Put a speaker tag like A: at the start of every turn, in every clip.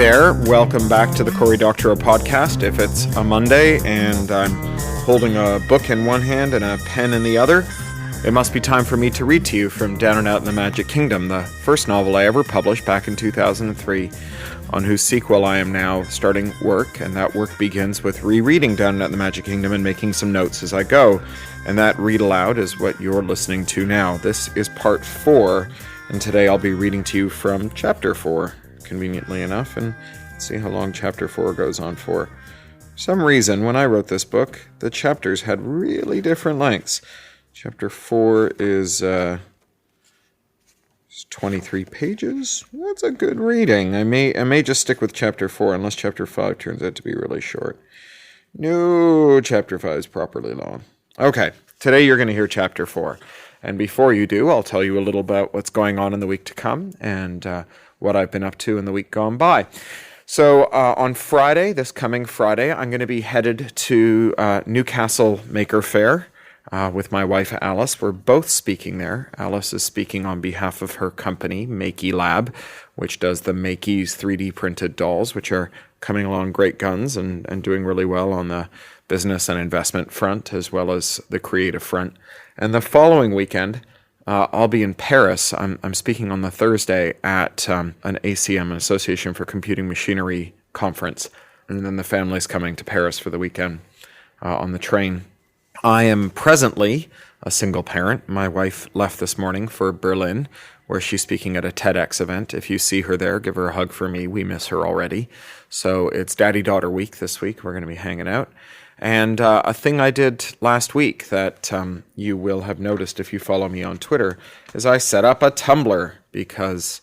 A: there, welcome back to the Cory Doctorow podcast. If it's a Monday and I'm holding a book in one hand and a pen in the other, it must be time for me to read to you from Down and Out in the Magic Kingdom, the first novel I ever published back in 2003, on whose sequel I am now starting work, and that work begins with rereading Down and Out in the Magic Kingdom and making some notes as I go, and that read aloud is what you're listening to now. This is part 4, and today I'll be reading to you from chapter 4. Conveniently enough, and see how long chapter 4 goes on for. For some reason, when I wrote this book, the chapters had really different lengths. Chapter 4 is 23 pages. That's a good reading. I may just stick with chapter 4, unless chapter 5 turns out to be really short. No, chapter 5 is properly long. Okay, today you're going to hear chapter 4. And before you do, I'll tell you a little about what's going on in the week to come, and what I've been up to in the week gone by. So on Friday, this coming Friday, I'm going to be headed to Newcastle Maker Fair with my wife Alice. We're both speaking there. Alice is speaking on behalf of her company, Makey Lab, which does the Makey's 3D printed dolls, which are coming along great guns and doing really well on the business and investment front, as well as the creative front. And the following weekend, I'll be in Paris. I'm speaking on the Thursday at an ACM, an Association for Computing Machinery conference. And then the family's coming to Paris for the weekend on the train. I am presently a single parent. My wife left this morning for Berlin, where she's speaking at a TEDx event. If you see her there, give her a hug for me. We miss her already. So it's Daddy-Daughter Week this week. We're going to be hanging out. And a thing I did last week that you will have noticed if you follow me on Twitter is I set up a Tumblr because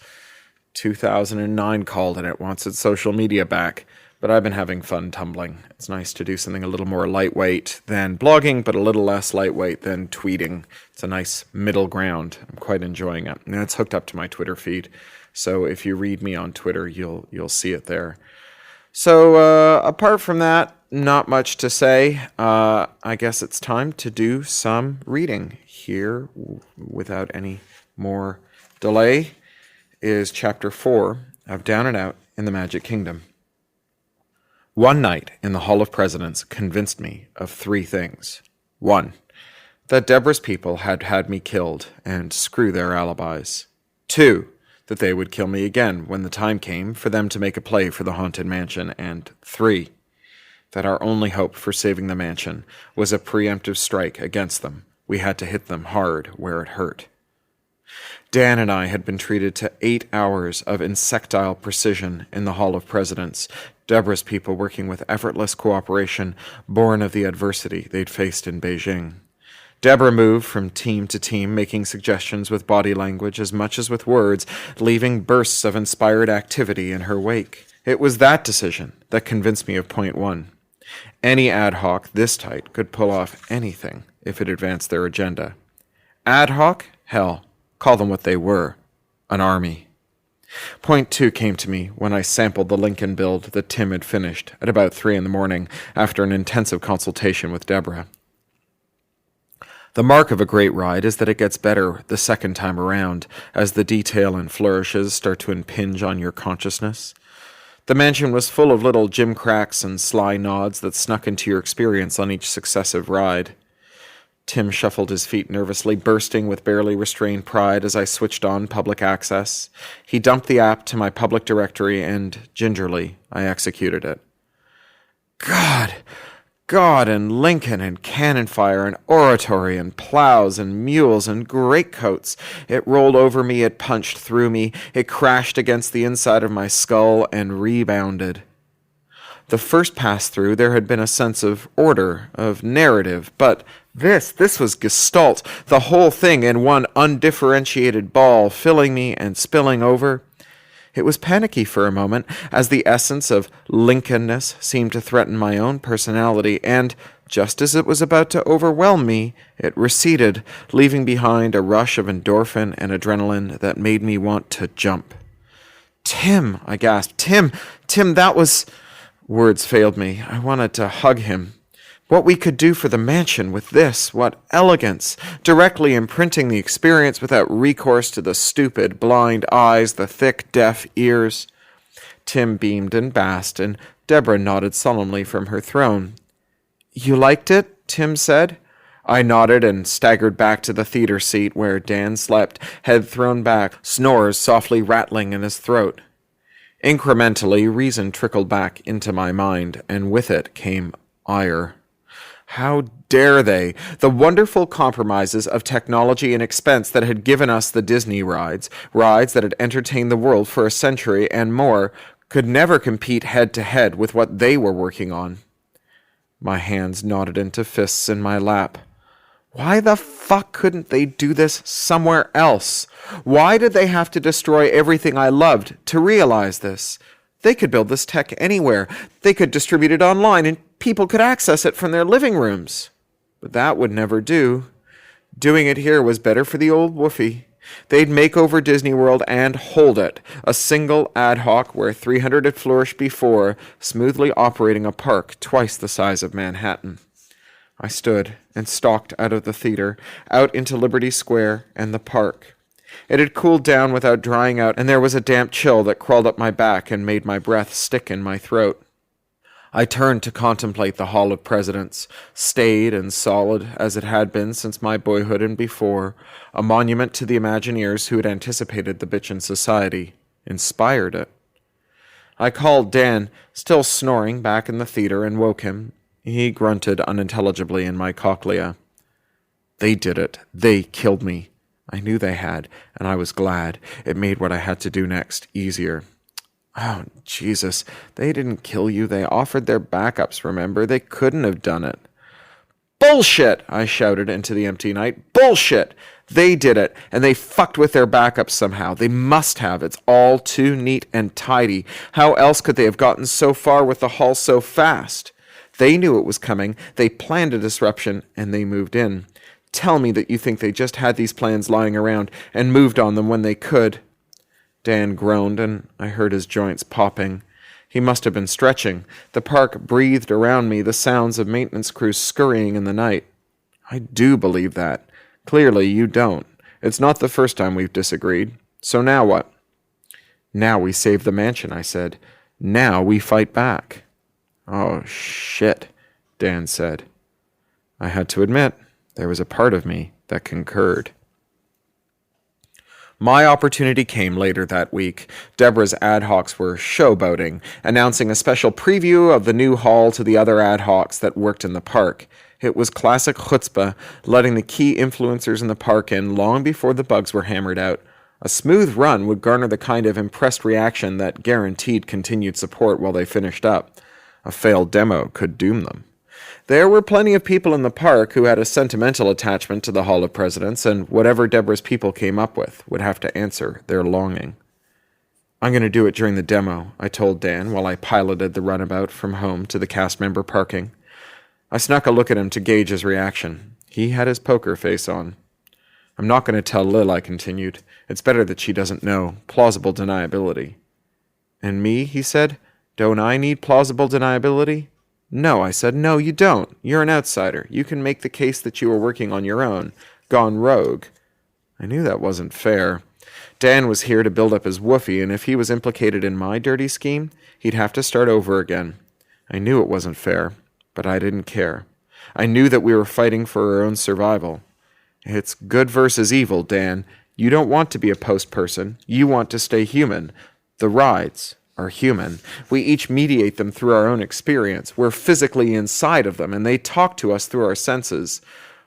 A: 2009 called and it wants its social media back. But I've been having fun tumbling. It's nice to do something a little more lightweight than blogging, but a little less lightweight than tweeting. It's a nice middle ground. I'm quite enjoying it. And it's hooked up to my Twitter feed. So if you read me on Twitter, you'll see it there. So apart from that, not much to say. I guess it's time to do some reading. Here, without any more delay, is Chapter 4 of Down and Out in the Magic Kingdom. One night in the Hall of Presidents convinced me of 3 things. 1. That Deborah's people had had me killed, and screw their alibis. 2. That they would kill me again when the time came for them to make a play for the Haunted Mansion. And 3. That our only hope for saving the mansion was a preemptive strike against them. We had to hit them hard where it hurt. Dan and I had been treated to 8 hours of insectile precision in the Hall of Presidents, Deborah's people working with effortless cooperation born of the adversity they'd faced in Beijing. Deborah moved from team to team, making suggestions with body language as much as with words, leaving bursts of inspired activity in her wake. It was that decision that convinced me of point 1. Any ad hoc this tight could pull off anything if it advanced their agenda. Ad hoc? Hell, call them what they were, an army. Point 2 came to me when I sampled the Lincoln build that Tim had finished at about 3 a.m. after an intensive consultation with Deborah. The mark of a great ride is that it gets better the second time around, as the detail and flourishes start to impinge on your consciousness. The mansion was full of little gimcracks and sly nods that snuck into your experience on each successive ride. Tim shuffled his feet nervously, bursting with barely restrained pride as I switched on public access. He dumped the app to my public directory, and gingerly I executed it. God, and Lincoln, and cannon fire, and oratory, and plows, and mules, and greatcoats. It rolled over me, it punched through me, it crashed against the inside of my skull, and rebounded. The first pass-through, there had been a sense of order, of narrative, but this was gestalt, the whole thing in one undifferentiated ball, filling me and spilling over. It was panicky for a moment, as the essence of Lincolnness seemed to threaten my own personality, and, just as it was about to overwhelm me, it receded, leaving behind a rush of endorphin and adrenaline that made me want to jump. "Tim," I gasped. Tim, that was—" Words failed me. I wanted to hug him. What we could do for the mansion with this, what elegance, directly imprinting the experience without recourse to the stupid, blind eyes, the thick, deaf ears. Tim beamed and basked, and Deborah nodded solemnly from her throne. "You liked it?" Tim said. I nodded and staggered back to the theater seat where Dan slept, head thrown back, snores softly rattling in his throat. Incrementally, reason trickled back into my mind, and with it came ire. How dare they? The wonderful compromises of technology and expense that had given us the Disney rides that had entertained the world for a century and more, could never compete head-to-head with what they were working on. My hands knotted into fists in my lap. Why the fuck couldn't they do this somewhere else? Why did they have to destroy everything I loved to realize this? They could build this tech anywhere. They could distribute it online and people could access it from their living rooms. But that would never do. Doing it here was better for the old woofie. They'd make over Disney World and hold it, a single ad hoc where 300 had flourished before, smoothly operating a park twice the size of Manhattan. I stood and stalked out of the theater, out into Liberty Square and the park. It had cooled down without drying out, and there was a damp chill that crawled up my back and made my breath stick in my throat. I turned to contemplate the Hall of Presidents, staid and solid as it had been since my boyhood and before, a monument to the Imagineers who had anticipated the bitchin' society, inspired it. I called Dan, still snoring, back in the theater and woke him. He grunted unintelligibly in my cochlea. They did it. They killed me. I knew they had, and I was glad. It made what I had to do next easier. Oh, Jesus, they didn't kill you. They offered their backups, remember? They couldn't have done it. Bullshit, I shouted into the empty night. Bullshit! They did it, and they fucked with their backups somehow. They must have. It's all too neat and tidy. How else could they have gotten so far with the Hall so fast? They knew it was coming. They planned a disruption, and they moved in. Tell me that you think they just had these plans lying around and moved on them when they could. Dan groaned, and I heard his joints popping. He must have been stretching. The park breathed around me, the sounds of maintenance crews scurrying in the night. I do believe that. Clearly you don't. It's not the first time we've disagreed. So now what? Now we save the mansion, I said. Now we fight back. Oh, shit, Dan said. I had to admit, there was a part of me that concurred. My opportunity came later that week. Deborah's ad hocs were showboating, announcing a special preview of the new hall to the other ad hocs that worked in the park. It was classic chutzpah, letting the key influencers in the park in long before the bugs were hammered out. A smooth run would garner the kind of impressed reaction that guaranteed continued support while they finished up. A failed demo could doom them. There were plenty of people in the park who had a sentimental attachment to the Hall of Presidents, and whatever Deborah's people came up with would have to answer their longing. I'm going to do it during the demo, I told Dan while I piloted the runabout from home to the cast member parking. I snuck a look at him to gauge his reaction. He had his poker face on. I'm not going to tell Lil, I continued. It's better that she doesn't know. Plausible deniability. And me, he said, don't I need plausible deniability? No, I said, no, you don't. You're an outsider. You can make the case that you were working on your own. Gone rogue. I knew that wasn't fair. Dan was here to build up his woofie, and if he was implicated in my dirty scheme, he'd have to start over again. I knew it wasn't fair, but I didn't care. I knew that we were fighting for our own survival. It's good versus evil, Dan. You don't want to be a post person. You want to stay human. The rides are human. We each mediate them through our own experience. We're physically inside of them, and they talk to us through our senses.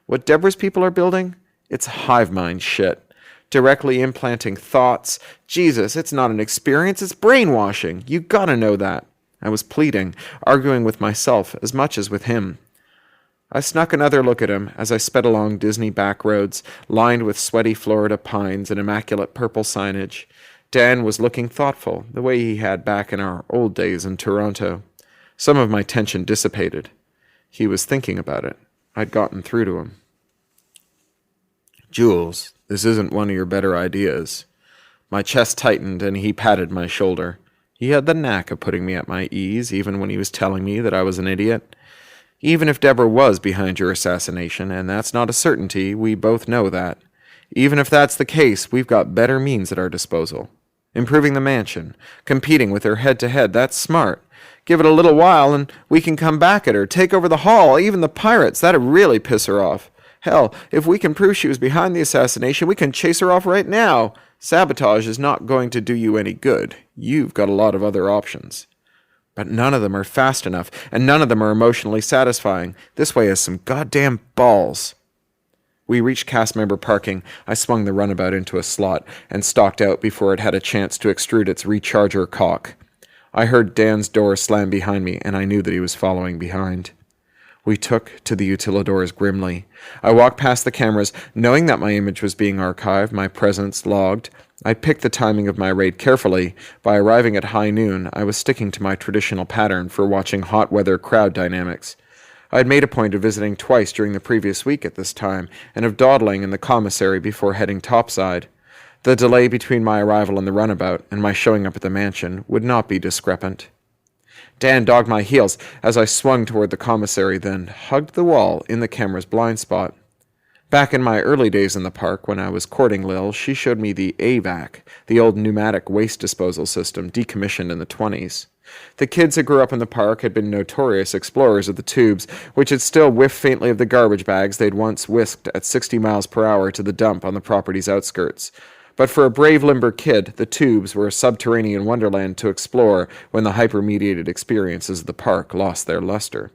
A: What Deborah's people are building? It's hive mind shit. Directly implanting thoughts. Jesus, it's not an experience, it's brainwashing. You gotta know that. I was pleading, arguing with myself as much as with him. I snuck another look at him as I sped along Disney back roads, lined with sweaty Florida pines and immaculate purple signage. Dan was looking thoughtful, the way he had back in our old days in Toronto. Some of my tension dissipated. He was thinking about it. I'd gotten through to him. Jules, this isn't one of your better ideas. My chest tightened and he patted my shoulder. He had the knack of putting me at my ease, even when he was telling me that I was an idiot. Even if Deborah was behind your assassination, and that's not a certainty, we both know that. Even if that's the case, we've got better means at our disposal. Improving the mansion, competing with her head-to-head, that's smart. Give it a little while and we can come back at her, take over the hall, even the pirates. That'd really piss her off. Hell, if we can prove she was behind the assassination, we can chase her off right now. Sabotage is not going to do you any good. You've got a lot of other options. But none of them are fast enough, and none of them are emotionally satisfying. This way has some goddamn balls. We reached cast member parking. I swung the runabout into a slot and stalked out before it had a chance to extrude its recharger cock. I heard Dan's door slam behind me, and I knew that he was following behind. We took to the utilidors grimly. I walked past the cameras, knowing that my image was being archived, my presence logged. I picked the timing of my raid carefully. By arriving at high noon, I was sticking to my traditional pattern for watching hot weather crowd dynamics. I had made a point of visiting twice during the previous week at this time, and of dawdling in the commissary before heading topside. The delay between my arrival in the runabout and my showing up at the mansion would not be discrepant. Dan dogged my heels as I swung toward the commissary, then hugged the wall in the camera's blind spot. Back in my early days in the park, when I was courting Lil, she showed me the AVAC, the old pneumatic waste disposal system decommissioned in the 1920s. The kids that grew up in the park had been notorious explorers of the tubes, which had still whiffed faintly of the garbage bags they'd once whisked at 60 miles per hour to the dump on the property's outskirts. But for a brave limber kid, the tubes were a subterranean wonderland to explore when the hyper-mediated experiences of the park lost their luster.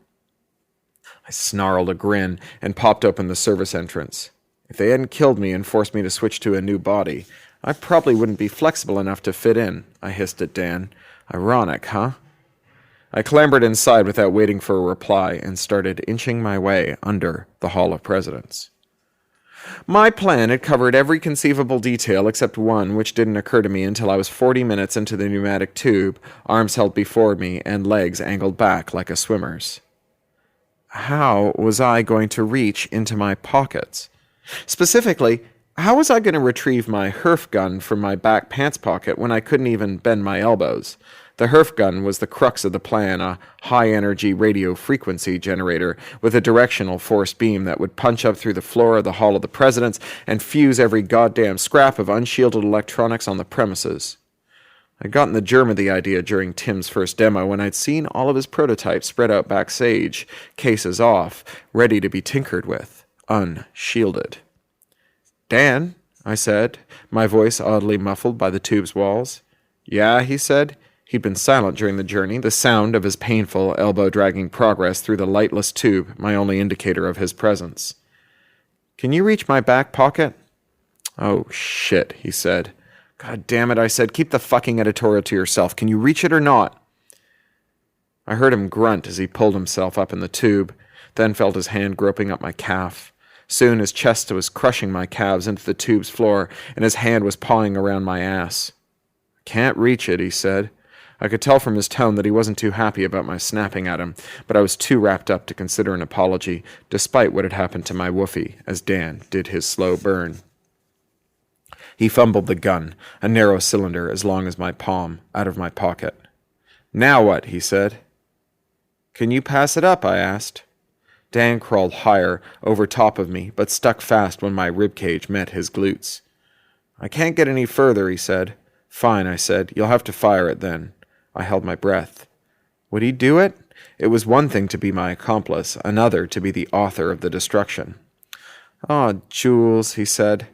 A: I snarled a grin and popped open the service entrance. If they hadn't killed me and forced me to switch to a new body, I probably wouldn't be flexible enough to fit in, I hissed at Dan. Ironic, huh? I clambered inside without waiting for a reply and started inching my way under the Hall of Presidents. My plan had covered every conceivable detail except one which didn't occur to me until I was 40 minutes into the pneumatic tube, arms held before me and legs angled back like a swimmer's. How was I going to reach into my pockets? Specifically, how was I going to retrieve my Herf gun from my back pants pocket when I couldn't even bend my elbows? The Herf gun was the crux of the plan, a high-energy radio frequency generator with a directional force beam that would punch up through the floor of the Hall of the Presidents and fuse every goddamn scrap of unshielded electronics on the premises. I'd gotten the germ of the idea during Tim's first demo when I'd seen all of his prototypes spread out backstage, cases off, ready to be tinkered with, unshielded. Dan, I said, my voice oddly muffled by the tube's walls. Yeah, he said. He'd been silent during the journey, the sound of his painful, elbow-dragging progress through the lightless tube my only indicator of his presence. Can you reach my back pocket? Oh, shit, he said. God damn it, I said. Keep the fucking editorial to yourself. Can you reach it or not? I heard him grunt as he pulled himself up in the tube, then felt his hand groping up my calf. Soon his chest was crushing my calves into the tube's floor, and his hand was pawing around my ass. Can't reach it, he said. I could tell from his tone that he wasn't too happy about my snapping at him, but I was too wrapped up to consider an apology, despite what had happened to my woofie, as Dan did his slow burn. He fumbled the gun, a narrow cylinder as long as my palm, out of my pocket. Now what? He said. Can you pass it up? I asked. Dan crawled higher, over top of me, but stuck fast when my ribcage met his glutes. I can't get any further, he said. Fine, I said. You'll have to fire it then. I held my breath. Would he do it? It was one thing to be my accomplice, another to be the author of the destruction. "Ah, Jules," he said.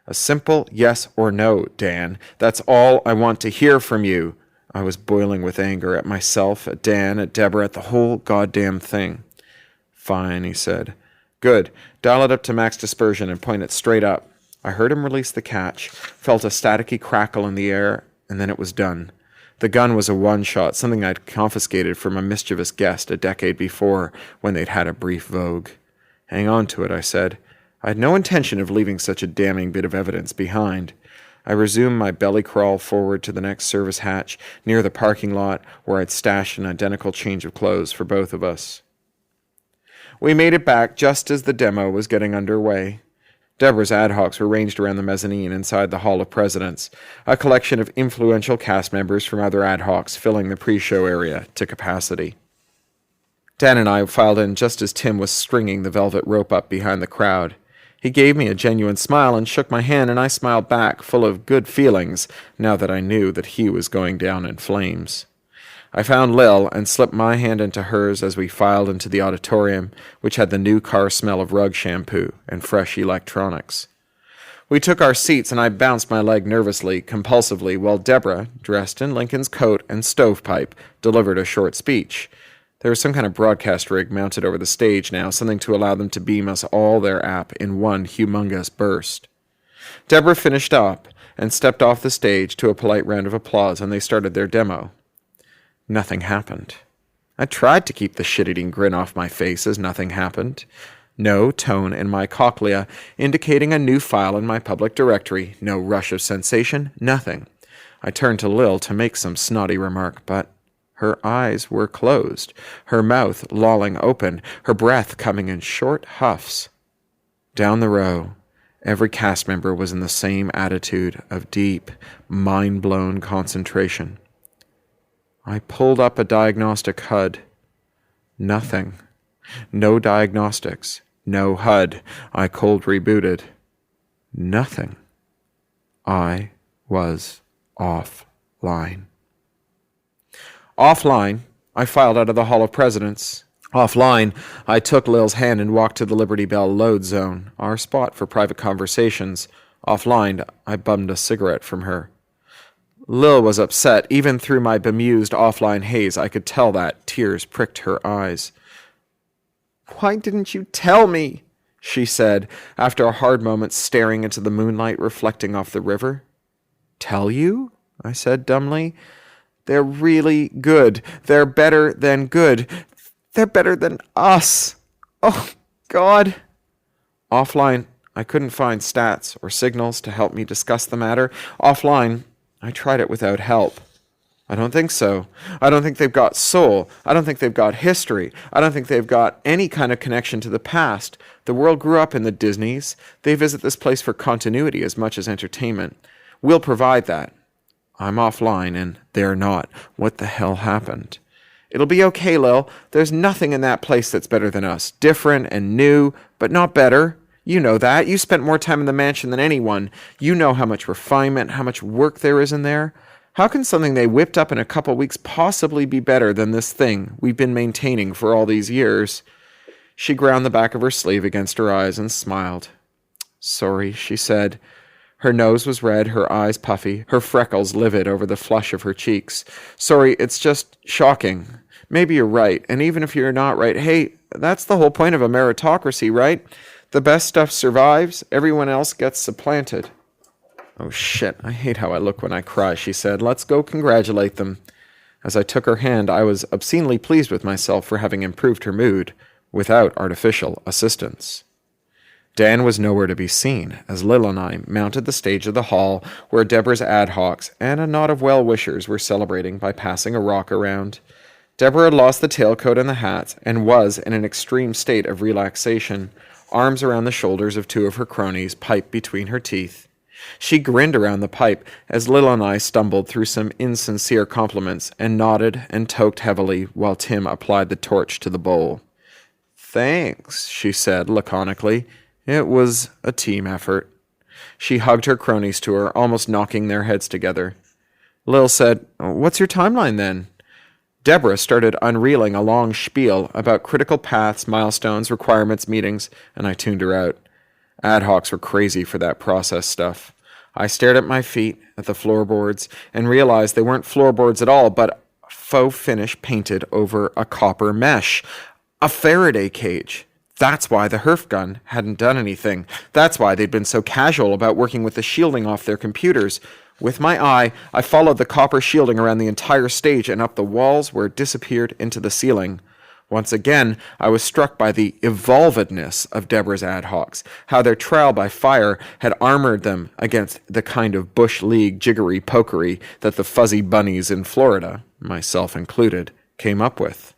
A: "A simple yes or no, Dan. That's all I want to hear from you." I was boiling with anger at myself, at Dan, at Deborah, at the whole goddamn thing. "Fine," he said. "Good. Dial it up to max dispersion and point it straight up." I heard him release the catch, felt a staticky crackle in the air, and then it was done. The gun was a one-shot, something I'd confiscated from a mischievous guest a decade before, when they'd had a brief vogue. "Hang on to it," I said. I had no intention of leaving such a damning bit of evidence behind. I resumed my belly crawl forward to the next service hatch, near the parking lot, where I'd stashed an identical change of clothes for both of us. We made it back just as the demo was getting underway. Deborah's ad hocs were ranged around the mezzanine inside the Hall of Presidents, a collection of influential cast members from other ad hocs filling the pre-show area to capacity. Dan and I filed in just as Tim was stringing the velvet rope up behind the crowd. He gave me a genuine smile and shook my hand, and I smiled back, full of good feelings, now that I knew that he was going down in flames. I found Lil and slipped my hand into hers as we filed into the auditorium, which had the new car smell of rug shampoo and fresh electronics. We took our seats, and I bounced my leg nervously, compulsively, while Deborah, dressed in Lincoln's coat and stovepipe, delivered a short speech. There was some kind of broadcast rig mounted over the stage now, something to allow them to beam us all their app in one humongous burst. Deborah finished up and stepped off the stage to a polite round of applause, and they started their demo. Nothing happened. I tried to keep the shit-eating grin off my face as nothing happened. No tone in my cochlea indicating a new file in my public directory, no rush of sensation, nothing. I turned to Lil to make some snotty remark, but her eyes were closed, her mouth lolling open, her breath coming in short huffs. Down the row, every cast member was in the same attitude of deep, mind-blown concentration. I pulled up a diagnostic HUD. Nothing. No diagnostics. No HUD. I cold rebooted. Nothing. I was offline. Offline, I filed out of the Hall of Presidents. Offline, I took Lil's hand and walked to the Liberty Bell load zone, our spot for private conversations. Offline, I bummed a cigarette from her. Lil was upset. Even through my bemused offline haze, I could tell that. Tears pricked her eyes. "Why didn't you tell me?" she said, after a hard moment staring into the moonlight reflecting off the river. "Tell you?" I said dumbly. "They're really good. They're better than good. They're better than us. Oh, God." Offline, I couldn't find stats or signals to help me discuss the matter. Offline, I tried it without help. I don't think so. I don't think they've got soul. I don't think they've got history. I don't think they've got any kind of connection to the past. The world grew up in the Disneys. They visit this place for continuity as much as entertainment. We'll provide that. I'm offline, and they're not. What the hell happened? It'll be okay, Lil. There's nothing in that place that's better than us. Different and new, but not better. You know that. You spent more time in the mansion than anyone. You know how much refinement, how much work there is in there. How can something they whipped up in a couple weeks possibly be better than this thing we've been maintaining for all these years? She ground the back of her sleeve against her eyes and smiled. "Sorry," she said. Her nose was red, her eyes puffy, her freckles livid over the flush of her cheeks. "Sorry, it's just shocking. Maybe you're right, and even if you're not right, hey, that's the whole point of a meritocracy, right? The best stuff survives, everyone else gets supplanted." "Oh shit, I hate how I look when I cry," she said. "Let's go congratulate them." As I took her hand, I was obscenely pleased with myself for having improved her mood, without artificial assistance. Dan was nowhere to be seen, as Lil and I mounted the stage of the hall where Deborah's ad hocs and a knot of well-wishers were celebrating by passing a rock around. Deborah had lost the tailcoat and the hat, and was in an extreme state of relaxation, arms around the shoulders of two of her cronies, pipe between her teeth. She grinned around the pipe as Lil and I stumbled through some insincere compliments and nodded and toked heavily while Tim applied the torch to the bowl. "Thanks," she said laconically. It was a team effort. She hugged her cronies to her, almost knocking their heads together. Lil said, "What's your timeline then?" Deborah started unreeling a long spiel about critical paths, milestones, requirements, meetings, and I tuned her out. Ad hocs were crazy for that process stuff. I stared at my feet, at the floorboards, and realized they weren't floorboards at all, but faux finish painted over a copper mesh. A Faraday cage. That's why the Herf gun hadn't done anything. That's why they'd been so casual about working with the shielding off their computers. With my eye, I followed the copper shielding around the entire stage and up the walls where it disappeared into the ceiling. Once again, I was struck by the evolvedness of Deborah's ad hocs, how their trial by fire had armored them against the kind of Bush League jiggery-pokery that the fuzzy bunnies in Florida, myself included, came up with.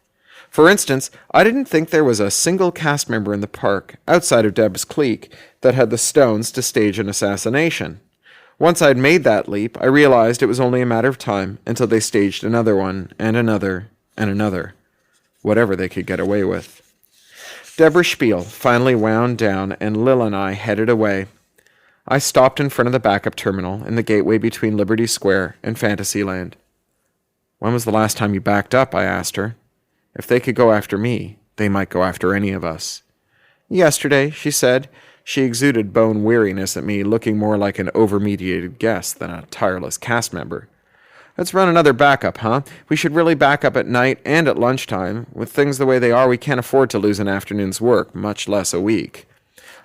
A: For instance, I didn't think there was a single cast member in the park, outside of Deb's clique, that had the stones to stage an assassination. Once I'd made that leap, I realized it was only a matter of time until they staged another one, and another, and another. Whatever they could get away with. Deborah's spiel finally wound down, and Lil and I headed away. I stopped in front of the backup terminal in the gateway between Liberty Square and Fantasyland. "When was the last time you backed up?" I asked her. If they could go after me, they might go after any of us. "Yesterday," she said. She exuded bone weariness at me, looking more like an over-mediated guest than a tireless cast member. "Let's run another backup, huh? We should really back up at night and at lunchtime. With things the way they are, we can't afford to lose an afternoon's work, much less a week."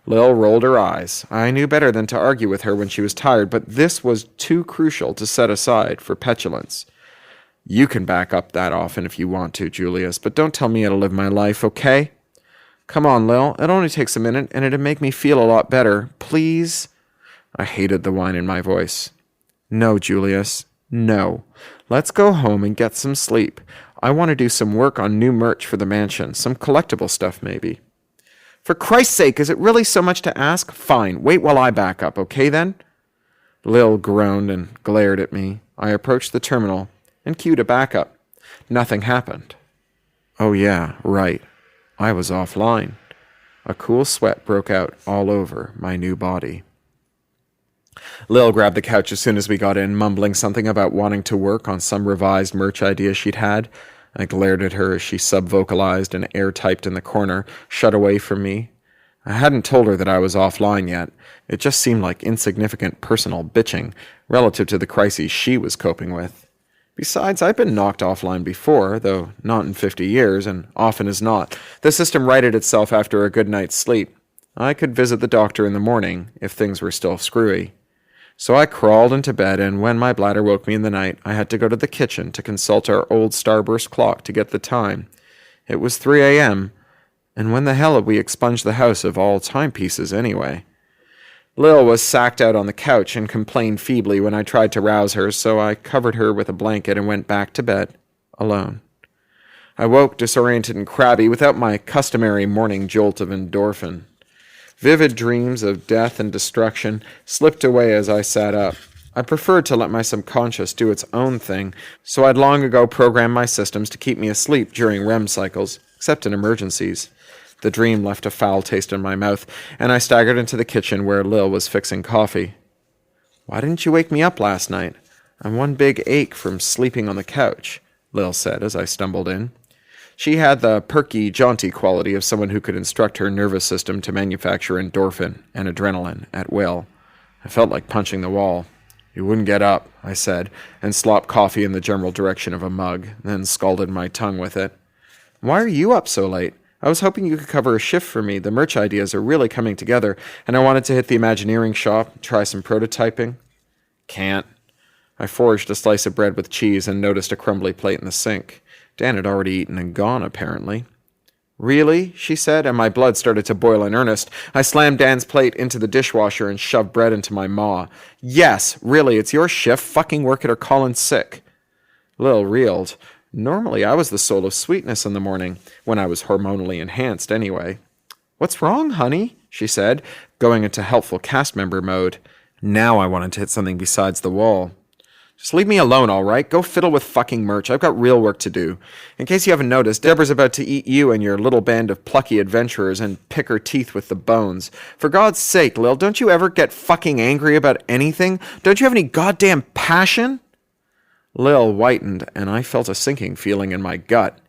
A: Lil rolled her eyes. I knew better than to argue with her when she was tired, but this was too crucial to set aside for petulance. "You can back up that often if you want to, Julius, but don't tell me how to live my life, okay? Come on, Lil. It only takes a minute, and it'd make me feel a lot better. Please?" I hated the whine in my voice. "No, Julius. No. Let's go home and get some sleep. I want to do some work on new merch for the mansion. Some collectible stuff, maybe." "For Christ's sake, is it really so much to ask? Fine. Wait while I back up, okay then?" Lil groaned and glared at me. I approached the terminal and cued a backup. Nothing happened. Oh yeah, right. I was offline. A cool sweat broke out all over my new body. Lil grabbed the couch as soon as we got in, mumbling something about wanting to work on some revised merch idea she'd had. I glared at her as she sub-vocalized and air-typed in the corner, shut away from me. I hadn't told her that I was offline yet. It just seemed like insignificant personal bitching relative to the crises she was coping with. Besides, I'd been knocked offline before, though not in 50 years, and often as not, the system righted itself after a good night's sleep. I could visit the doctor in the morning if things were still screwy. So I crawled into bed, and when my bladder woke me in the night, I had to go to the kitchen to consult our old starburst clock to get the time. It was 3 a.m., and when the hell had we expunged the house of all timepieces anyway? Lil was sacked out on the couch and complained feebly when I tried to rouse her, so I covered her with a blanket and went back to bed, alone. I woke disoriented and crabby without my customary morning jolt of endorphin. Vivid dreams of death and destruction slipped away as I sat up. I preferred to let my subconscious do its own thing, so I'd long ago programmed my systems to keep me asleep during REM cycles, except in emergencies. The dream left a foul taste in my mouth, and I staggered into the kitchen where Lil was fixing coffee. "Why didn't you wake me up last night? I'm one big ache from sleeping on the couch," Lil said as I stumbled in. She had the perky, jaunty quality of someone who could instruct her nervous system to manufacture endorphin and adrenaline at will. I felt like punching the wall. "You wouldn't get up," I said, and slopped coffee in the general direction of a mug, then scalded my tongue with it. "Why are you up so late? I was hoping you could cover a shift for me. The merch ideas are really coming together, and I wanted to hit the Imagineering shop, try some prototyping." "Can't." I foraged a slice of bread with cheese and noticed a crumbly plate in the sink. Dan had already eaten and gone, apparently. "Really?" she said, and my blood started to boil in earnest. I slammed Dan's plate into the dishwasher and shoved bread into my maw. "Yes, really, it's your shift. Fucking work it or call in sick." Lil reeled. Normally, I was the soul of sweetness in the morning, when I was hormonally enhanced anyway. "What's wrong, honey?" she said, going into helpful cast member mode. Now I wanted to hit something besides the wall. "Just leave me alone, all right? Go fiddle with fucking merch. I've got real work to do. In case you haven't noticed, Deborah's about to eat you and your little band of plucky adventurers and pick her teeth with the bones. For God's sake, Lil, don't you ever get fucking angry about anything? Don't you have any goddamn passion?" Lil whitened, and I felt a sinking feeling in my gut.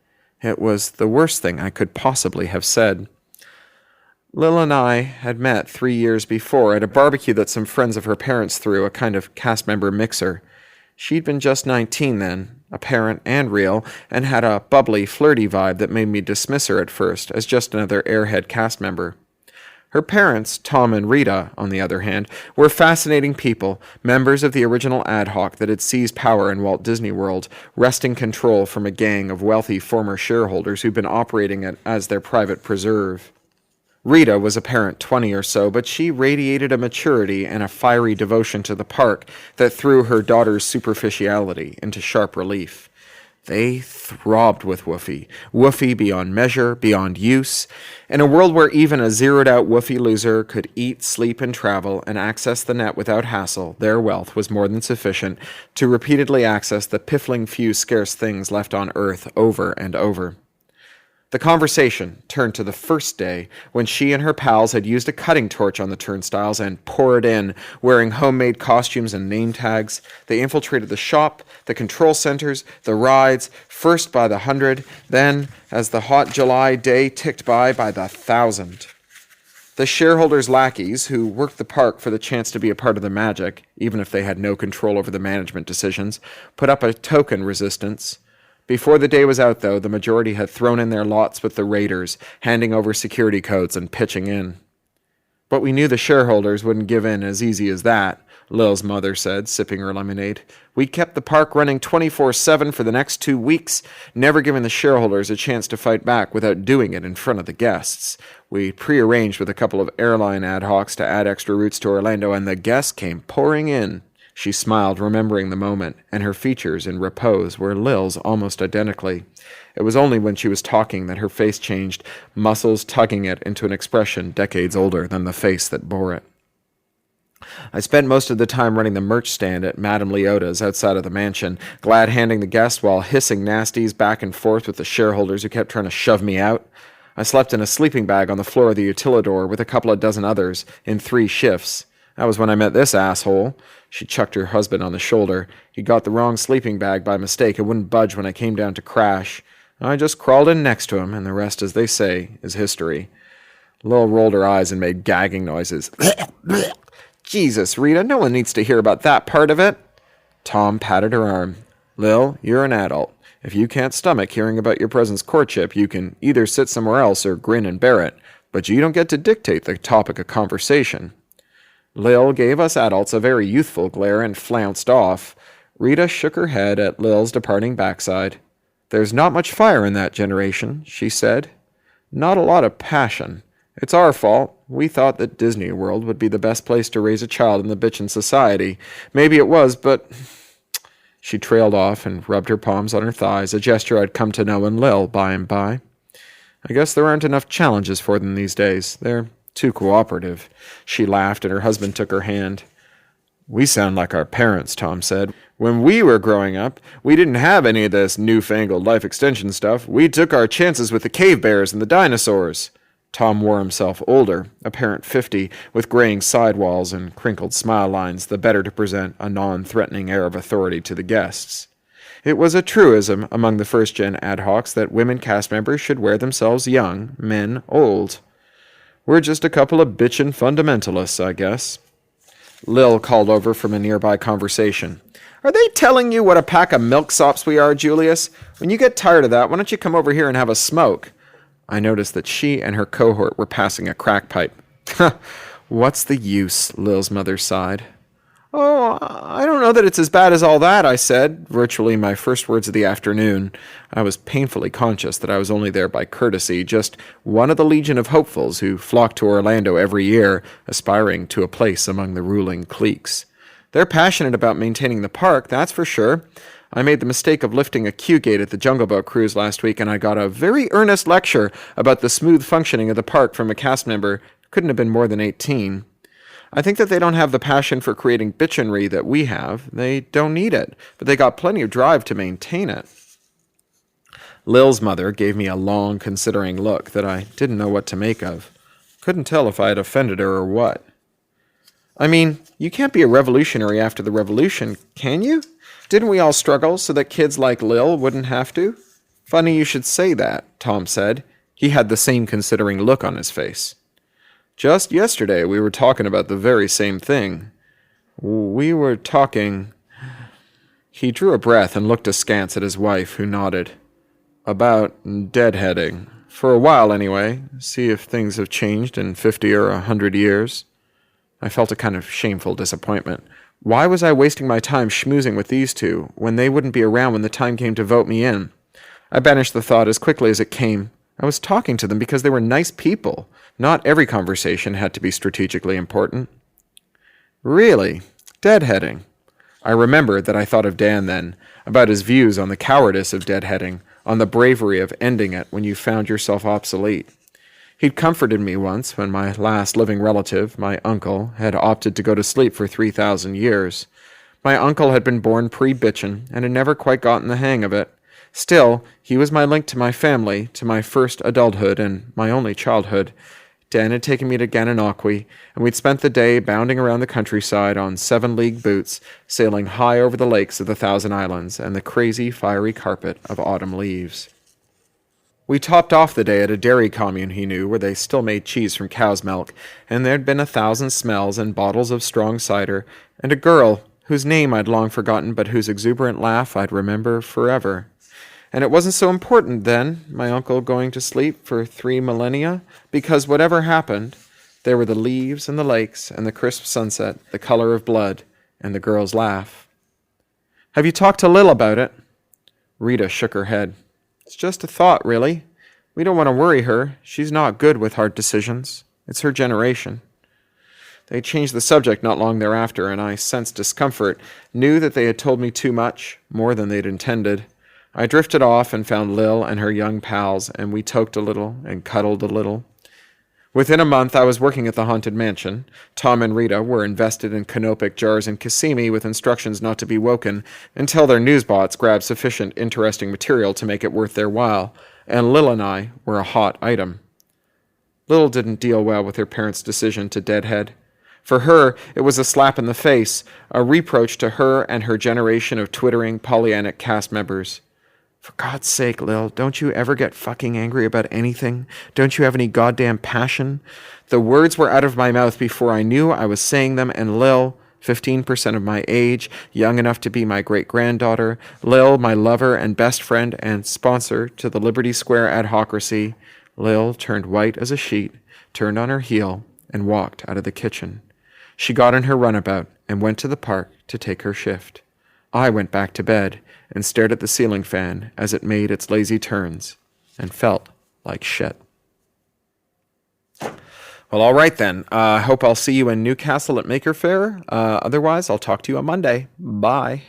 A: It was the worst thing I could possibly have said. Lil and I had met 3 years before at a barbecue that some friends of her parents threw, a kind of cast member mixer. She'd been just 19 then, apparent and real, and had a bubbly, flirty vibe that made me dismiss her at first as just another airhead cast member. Her parents, Tom and Rita, on the other hand, were fascinating people, members of the original ad hoc that had seized power in Walt Disney World, wresting control from a gang of wealthy former shareholders who'd been operating it as their private preserve. Rita was a parent 20 or so, but she radiated a maturity and a fiery devotion to the park that threw her daughter's superficiality into sharp relief. They throbbed with Woofy. Woofy beyond measure, beyond use. In a world where even a zeroed-out Woofy loser could eat, sleep, and travel and access the net without hassle, their wealth was more than sufficient to repeatedly access the piffling few scarce things left on Earth over and over. The conversation turned to the first day when she and her pals had used a cutting torch on the turnstiles and poured in, wearing homemade costumes and name tags. They infiltrated the shop, the control centers, the rides, first by the 100, then, as the hot July day ticked by the 1,000. The shareholders' lackeys, who worked the park for the chance to be a part of the magic, even if they had no control over the management decisions, put up a token resistance. Before the day was out, though, the majority had thrown in their lots with the raiders, handing over security codes and pitching in. But we knew the shareholders wouldn't give in as easy as that, Lil's mother said, sipping her lemonade. We kept the park running 24/7 for the next 2 weeks, never giving the shareholders a chance to fight back without doing it in front of the guests. We prearranged with a couple of airline ad hocs to add extra routes to Orlando, and the guests came pouring in. She smiled, remembering the moment, and her features in repose were Lil's almost identically. It was only when she was talking that her face changed, muscles tugging it into an expression decades older than the face that bore it. I spent most of the time running the merch stand at Madame Leota's outside of the mansion, glad-handing the guests while hissing nasties back and forth with the shareholders who kept trying to shove me out. I slept in a sleeping bag on the floor of the utilidor with a couple of dozen others in 3 shifts. That was when I met this asshole. She chucked her husband on the shoulder. He got the wrong sleeping bag by mistake. It wouldn't budge when I came down to crash. I just crawled in next to him, and the rest, as they say, is history. Lil rolled her eyes and made gagging noises. Jesus, Rita, no one needs to hear about that part of it. Tom patted her arm. Lil, you're an adult. If you can't stomach hearing about your present's courtship, you can either sit somewhere else or grin and bear it, but you don't get to dictate the topic of conversation. Lil gave us adults a very youthful glare and flounced off. Rita shook her head at Lil's departing backside. There's not much fire in that generation, she said. Not a lot of passion. It's our fault. We thought that Disney World would be the best place to raise a child in the bitchin' society. Maybe it was, but... She trailed off and rubbed her palms on her thighs, a gesture I'd come to know in Lil by and by. I guess there aren't enough challenges for them these days. They're too cooperative. She laughed, and her husband took her hand. We sound like our parents, Tom said. When we were growing up, we didn't have any of this newfangled life extension stuff. We took our chances with the cave bears and the dinosaurs. Tom wore himself older, apparent 50, with graying sidewalls and crinkled smile lines, the better to present a non-threatening air of authority to the guests. It was a truism among the first-gen ad hocs that women cast members should wear themselves young, men old. We're just a couple of bitchin' fundamentalists, I guess. Lil called over from a nearby conversation. Are they telling you what a pack of milksops we are, Julius? When you get tired of that, why don't you come over here and have a smoke? I noticed that she and her cohort were passing a crack pipe. What's the use, Lil's mother sighed. Oh, I don't know that it's as bad as all that, I said, virtually my first words of the afternoon. I was painfully conscious that I was only there by courtesy, just one of the legion of hopefuls who flock to Orlando every year, aspiring to a place among the ruling cliques. They're passionate about maintaining the park, that's for sure. I made the mistake of lifting a queue gate at the Jungle Boat cruise last week, and I got a very earnest lecture about the smooth functioning of the park from a cast member who couldn't have been more than 18. I think that they don't have the passion for creating bitchinry that we have. They don't need it, but they got plenty of drive to maintain it. Lil's mother gave me a long, considering look that I didn't know what to make of. Couldn't tell if I had offended her or what. I mean, you can't be a revolutionary after the revolution, can you? Didn't we all struggle so that kids like Lil wouldn't have to? Funny you should say that, Tom said. He had the same considering look on his face. Just yesterday we were talking about the very same thing. We were talking... He drew a breath and looked askance at his wife, who nodded. About deadheading. For a while, anyway. See if things have changed in 50 or 100 years. I felt a kind of shameful disappointment. Why was I wasting my time schmoozing with these two, when they wouldn't be around when the time came to vote me in? I banished the thought as quickly as it came. I was talking to them because they were nice people. Not every conversation had to be strategically important. Really? Deadheading. I remembered that I thought of Dan then, about his views on the cowardice of deadheading, on the bravery of ending it when you found yourself obsolete. He'd comforted me once when my last living relative, my uncle, had opted to go to sleep for 3,000 years. My uncle had been born pre-bitchin' and had never quite gotten the hang of it. Still, he was my link to my family, to my first adulthood and my only childhood. Dan had taken me to Gananoque, and we'd spent the day bounding around the countryside on 7-league boots, sailing high over the lakes of the Thousand Islands and the crazy, fiery carpet of autumn leaves. We topped off the day at a dairy commune he knew, where they still made cheese from cow's milk, and there'd been 1,000 smells and bottles of strong cider, and a girl whose name I'd long forgotten, but whose exuberant laugh I'd remember forever. And it wasn't so important then, my uncle going to sleep for 3 millennia, because whatever happened, there were the leaves and the lakes and the crisp sunset, the color of blood, and the girl's laugh. Have you talked to Lil about it? Rita shook her head. It's just a thought, really. We don't want to worry her. She's not good with hard decisions. It's her generation. They changed the subject not long thereafter, and I sensed discomfort, knew that they had told me too much, more than they'd intended. I drifted off and found Lil and her young pals, and we toked a little and cuddled a little. Within a month, I was working at the Haunted Mansion. Tom and Rita were invested in canopic jars in Kissimmee with instructions not to be woken until their newsbots grabbed sufficient interesting material to make it worth their while, and Lil and I were a hot item. Lil didn't deal well with her parents' decision to deadhead. For her, it was a slap in the face, a reproach to her and her generation of twittering, Pollyannic cast members. For God's sake, Lil, don't you ever get fucking angry about anything? Don't you have any goddamn passion? The words were out of my mouth before I knew I was saying them, and Lil, 15% of my age, young enough to be my great-granddaughter, Lil, my lover and best friend and sponsor to the Liberty Square adhocracy, Lil turned white as a sheet, turned on her heel, and walked out of the kitchen. She got in her runabout and went to the park to take her shift. I went back to bed and stared at the ceiling fan as it made its lazy turns and felt like shit. Well, all right then. I hope I'll see you in Newcastle at Maker Faire. Otherwise, I'll talk to you on Monday. Bye.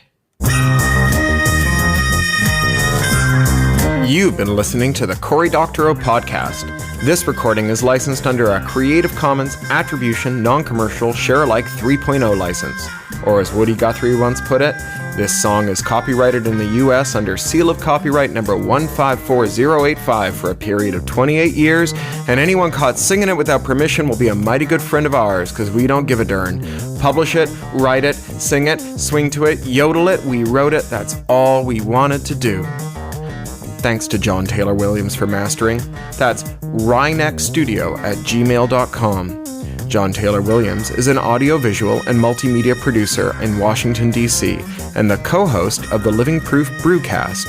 A: You've been listening to the Cory Doctorow podcast. This recording is licensed under a Creative Commons Attribution Non-Commercial Share-alike 3.0 license. Or as Woody Guthrie once put it, this song is copyrighted in the U.S. under seal of copyright number 154085 for a period of 28 years, and anyone caught singing it without permission will be a mighty good friend of ours, because we don't give a darn. Publish it, write it, sing it, swing to it, yodel it, we wrote it, that's all we wanted to do. Thanks to John Taylor Williams for mastering. That's rynexstudio@gmail.com. John Taylor Williams is an audiovisual and multimedia producer in Washington, D.C., and the co-host of the Living Proof Brewcast.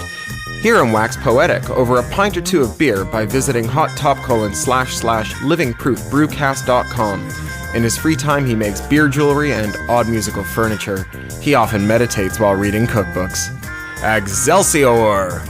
A: Hear him wax poetic over a pint or two of beer by visiting hot://livingproofbrewcast.com. In his free time, he makes beer jewelry and odd musical furniture. He often meditates while reading cookbooks. Excelsior!